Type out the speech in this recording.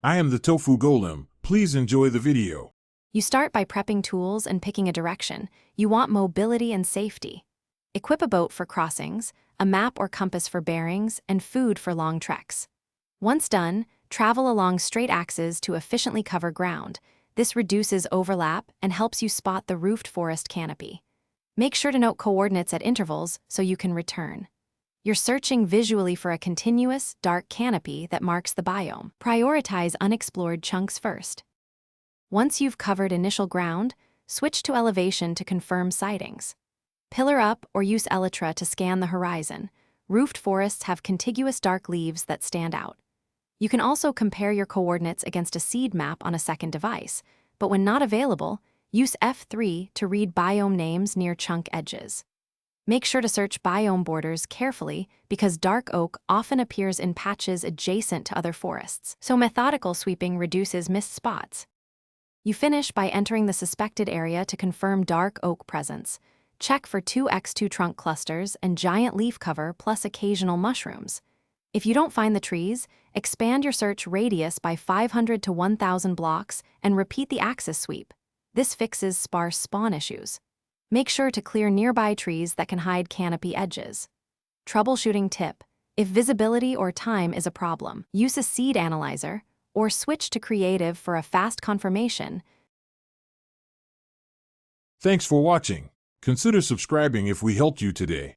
I am the tofu golem. Please enjoy the video. You start by prepping tools and picking a direction. You want mobility and safety. Equip a boat for crossings, a map or compass for bearings, and food for long treks. Once done, travel along straight axes to efficiently cover ground. This reduces overlap and helps you spot the roofed forest canopy. Make sure to note coordinates at intervals so you can return. You're searching visually for a continuous, dark canopy that marks the biome. Prioritize unexplored chunks first. Once you've covered initial ground, switch to elevation to confirm sightings. Pillar up or use elytra to scan the horizon. Roofed forests have contiguous dark leaves that stand out. You can also compare your coordinates against a seed map on a second device, but when not available, use F3 to read biome names near chunk edges. Make sure to search biome borders carefully because dark oak often appears in patches adjacent to other forests, so methodical sweeping reduces missed spots. You finish by entering the suspected area to confirm dark oak presence. Check for 2x2 trunk clusters and giant leaf cover plus occasional mushrooms. If you don't find the trees, expand your search radius by 500 to 1,000 blocks and repeat the axis sweep. This fixes sparse spawn issues. Make sure to clear nearby trees that can hide canopy edges. Troubleshooting tip: if visibility or time is a problem, use a seed analyzer or switch to creative for a fast confirmation. Thanks for watching. Consider subscribing if we helped you today.